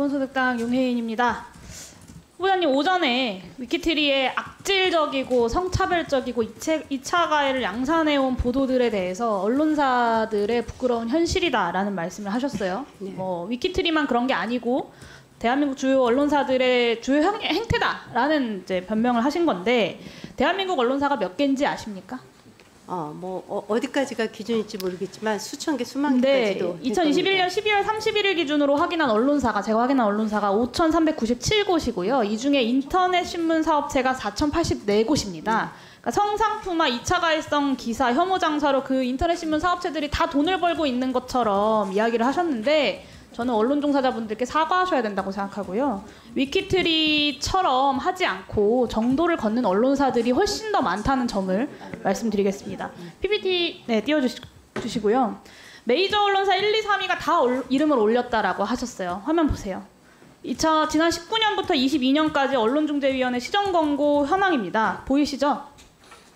기본소득당 윤혜인입니다. 후보자님, 오전에 위키트리의 악질적이고 성차별적이고 2차 가해를 양산해온 보도들에 대해서 언론사들의 부끄러운 현실이다라는 말씀을 하셨어요. 네. 위키트리만 그런 게 아니고 대한민국 주요 언론사들의 주요 행태다라는 이제 변명을 하신 건데, 대한민국 언론사가 몇 개인지 아십니까? 어디까지가 기준일지 모르겠지만 수천 개, 수만 네, 개까지도. 2021년 12월 31일 기준으로 확인한 언론사가, 제가 확인한 언론사가 5,397곳이고요. 이 중에 인터넷 신문 사업체가 4,084곳입니다. 그러니까 성상투마 2차 가해성 기사 혐오 장사로 그 인터넷 신문 사업체들이 다 돈을 벌고 있는 것처럼 이야기를 하셨는데, 저는 언론 종사자분들께 사과하셔야 된다고 생각하고요. 위키트리처럼 하지 않고 정도를 걷는 언론사들이 훨씬 더 많다는 점을 말씀드리겠습니다. PPT 띄워주시고요. 메이저 언론사 1, 2, 3위가 다 이름을 올렸다라고 하셨어요. 화면 보세요. 지난 19년부터 22년까지 언론중재위원회 시정권고 현황입니다. 보이시죠?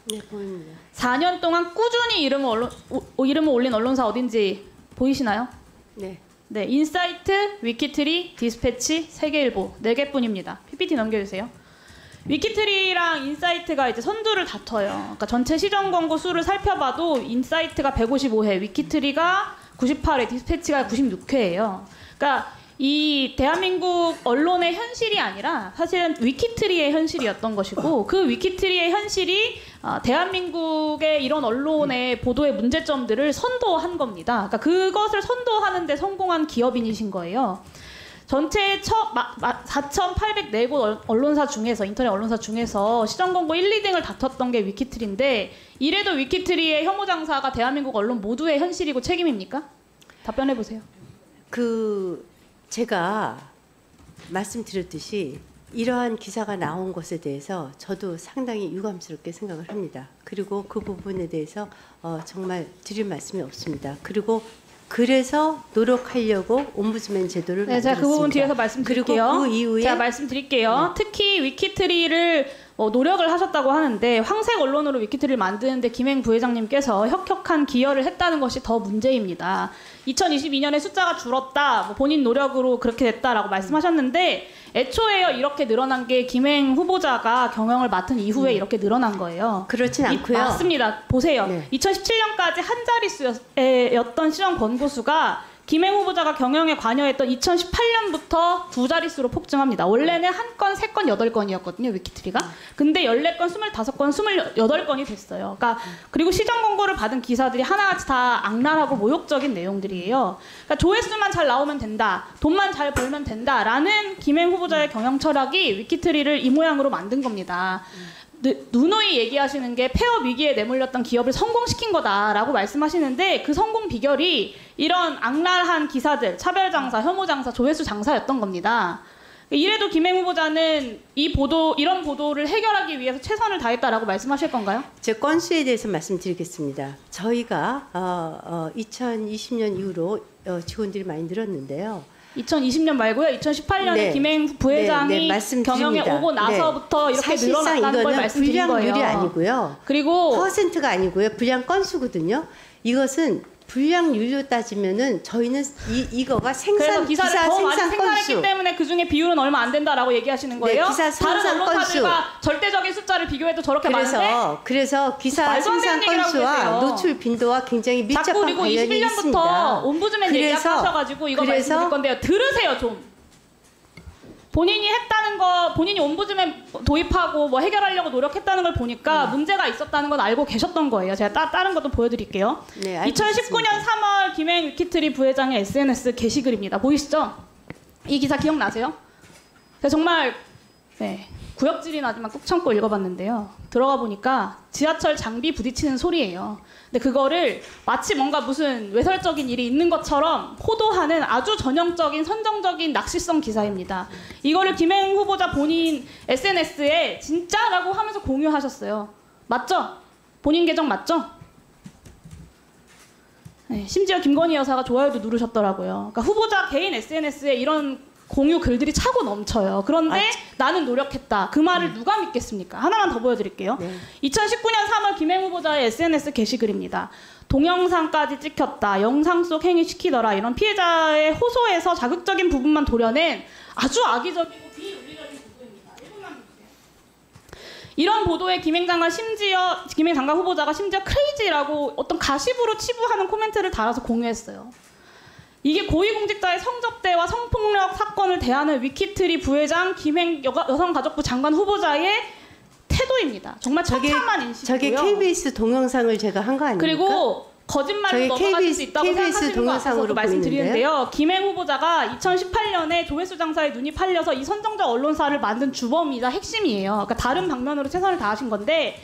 네, 보입니다. 4년 동안 꾸준히 이름을 올린 언론사 어딘지 보이시나요? 네. 네, 인사이트, 위키트리, 디스패치, 세계일보 4개뿐입니다. PPT 넘겨주세요. 위키트리랑 인사이트가 이제 선두를 다퉈요. 그러니까 전체 시정 권고 수를 살펴봐도 인사이트가 155회, 위키트리가 98회, 디스패치가 96회예요. 그러니까 이 대한민국 언론의 현실이 아니라 사실은 위키트리의 현실이었던 것이고, 그 위키트리의 현실이 대한민국의 이런 언론의 보도의 문제점들을 선도한 겁니다. 그러니까 그것을 선도하는 데 성공한 기업인이신 거예요. 전체 4,804곳 언론사 중에서, 인터넷 언론사 중에서 시정권고 1, 2등을 다퉜던 게 위키트리인데, 이래도 위키트리의 혐오 장사가 대한민국 언론 모두의 현실이고 책임입니까? 답변해 보세요. 제가 말씀드렸듯이 이러한 기사가 나온 것에 대해서 저도 상당히 유감스럽게 생각을 합니다. 그리고 그 부분에 대해서 정말 드릴 말씀이 없습니다. 그래서 노력하려고 옴부즈맨 제도를 만들었습니다. 제가 그 부분 뒤에서 말씀드릴게요. 그리고 그 이후에 제가 말씀드릴게요. 특히 위키트리를 노력을 하셨다고 하는데, 황색 언론으로 위키트리를 만드는데 김행 부회장님께서 혁혁한 기여를 했다는 것이 더 문제입니다. 2022년에 숫자가 줄었다, 본인 노력으로 그렇게 됐다라고 말씀하셨는데, 애초에요 이렇게 늘어난 게 김행 후보자가 경영을 맡은 이후에 이렇게 늘어난 거예요. 그렇진 않고요. 맞습니다. 보세요. 네. 2017년까지 한 자릿수였던 시정 권고수가 김행 후보자가 경영에 관여했던 2018년부터 2자릿수로 폭증합니다. 원래는 1건, 3건, 8건이었거든요, 위키트리가. 근데 14건, 25건, 28건이 됐어요. 그러니까 그리고 시정 권고를 받은 기사들이 하나같이 다 악랄하고 모욕적인 내용들이에요. 그러니까 조회수만 잘 나오면 된다, 돈만 잘 벌면 된다라는 김행 후보자의 경영 철학이 위키트리를 이 모양으로 만든 겁니다. 누누이 얘기하시는 게 폐업 위기에 내몰렸던 기업을 성공시킨 거다라고 말씀하시는데, 그 성공 비결이 이런 악랄한 기사들, 차별 장사, 혐오 장사, 조회수 장사였던 겁니다. 이래도 김행 후보자는 이런 보도를 해결하기 위해서 최선을 다했다라고 말씀하실 건가요? 제 건수에 대해서 말씀드리겠습니다. 저희가 2020년 이후로 직원들이 많이 늘었는데요. 2020년 말고요. 2018년에 네. 김행 부회장이 경영에 오고 나서부터 이렇게 늘어났다는 걸 말씀드린 거예요. 불량률이 아니고요. 그리고 퍼센트가 아니고요. 불량 건수거든요. 이것은 불량률로 따지면은 저희는 이거가 그래서 기사 더 많이 생산했기 때문에 그 중에 비율은 얼마 안 된다라고 얘기하시는 거예요? 네, 기사 다른 언론사들과 절대적인 숫자를 비교해도 저렇게 많은데? 그래서 기사 생산 건수와 노출 빈도와 굉장히 밀접한 관련이 있습니다. 자꾸 그리고 21년부터 옴부즈맨 얘기하셔가지고 이거 말씀드릴 건데요. 들으세요 좀. 본인이 했다는 거, 본인이 옴부즈맨 도입하고 해결하려고 노력했다는 걸 보니까 문제가 있었다는 건 알고 계셨던 거예요. 제가 다른 것도 보여드릴게요. 네, 2019년 3월 김행 위키트리 부회장의 SNS 게시글입니다. 보이시죠? 이 기사 기억나세요? 정말 구역질이 나지만 꾹 참고 읽어봤는데요. 들어가 보니까 지하철 장비 부딪히는 소리예요. 근데 그거를 마치 뭔가 무슨 외설적인 일이 있는 것처럼 호도하는 아주 전형적인 선정적인 낚시성 기사입니다. 이거를 김행 후보자 본인 SNS에 진짜라고 하면서 공유하셨어요. 맞죠? 본인 계정 맞죠? 네, 심지어 김건희 여사가 좋아요도 누르셨더라고요. 그러니까 후보자 개인 SNS에 이런 공유 글들이 차고 넘쳐요. 그런데 나는 노력했다. 그 말을 누가 믿겠습니까? 하나만 더 보여드릴게요. 2019년 3월 김행 후보자의 SNS 게시글입니다. 동영상까지 찍혔다, 영상 속 행위 시키더라 이런 피해자의 호소에서 자극적인 부분만 도려낸 아주 악의적이고 비윤리적인 보도입니다. 1분만 보세요. 이런 보도에 김행 장관 후보자가 심지어 크레이지라고 어떤 가십으로 치부하는 코멘트를 달아서 공유했어요. 이게 고위공직자의 성접대와 성폭력 사건을 대하는 위키트리 부회장 김행 여성가족부 장관 후보자의 태도입니다. 정말 처참한 인식이고요. 저게 KBS 동영상을 제가 한 거 아닙니까? 그리고 거짓말로 넘어가실 수 있다고 생각하시는 거 같아서 말씀드리는데요. 김행 후보자가 2018년에 조회수 장사에 눈이 팔려서 이 선정적 언론사를 만든 주범이자 핵심이에요. 그러니까 다른 방면으로 최선을 다하신 건데,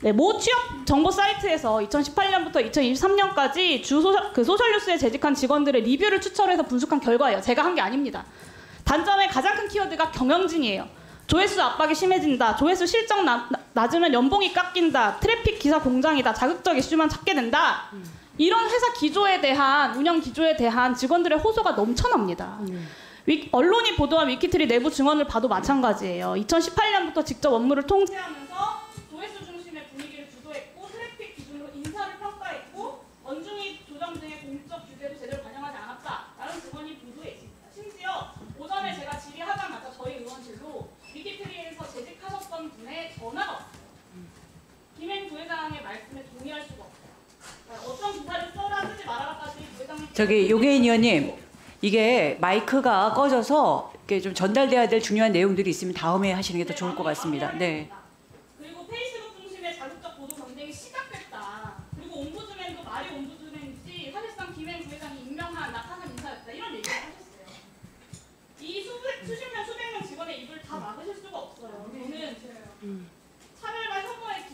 네, 모 취업 정보 사이트에서 2018년부터 2023년까지 소셜뉴스에 재직한 직원들의 리뷰를 추천해서 분석한 결과예요. 제가 한 게 아닙니다. 단점의 가장 큰 키워드가 경영진이에요. 조회수 압박이 심해진다, 조회수 실적 낮으면 연봉이 깎인다, 트래픽 기사 공장이다, 자극적 이슈만 찾게 된다. 이런 회사 기조에 대한, 운영 기조에 대한 직원들의 호소가 넘쳐납니다. 언론이 보도한 위키트리 내부 증언을 봐도 마찬가지예요. 2018년부터 직접 업무를 통제하면서 조회수 중심의 분위기를 주도했고, 트래픽 기준으로 인사를 평가했고, 원중위 조정 등의 공적 규제도 제대로 반영하지 않았다라는 증언이 보도에 있습니다. 심지어 오전에 제가 질의하자마자 저희 의원실로 위키트리에서 재직하셨던 분의 전화가 왔어요. 김행 부회장의 말씀에 동의할 수가 없어요. 어떤 기사를 써라 쓰지 말아라까지 부회장님. 저기 요계인 의원님, 이게 마이크가 꺼져서 이렇게 좀 전달돼야 될 중요한 내용들이 있으면 다음에 하시는 게 더 좋을 것 같습니다. 네. 그리고 페이스북 중심의 자극적 보도 전쟁이 시작됐다. 그리고 옴부즈맨도 말이 옴부즈맨이지 사실상 김행 부회장이 임명한 낙하산 인사였다. 이런 얘기를 하셨어요. 이 수십 명, 수백 명 직원의 입을 다 막으실 수가 없어요. 저는 차별과 혐오에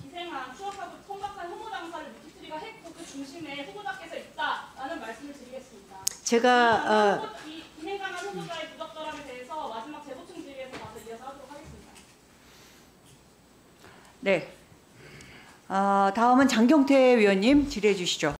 기생한 추악하고 천박한 혐오 장사를 위키트리가 했고 그 중심에 후보자께서 있다라는 말씀을 드리겠습니다. 제가 이 김행장관 후보자의 부적절함에 대해서 마지막 재보충 질의에서 가서 이어서 하도록 하겠습니다. 네. 다음은 장경태 위원님 질의해 주시죠.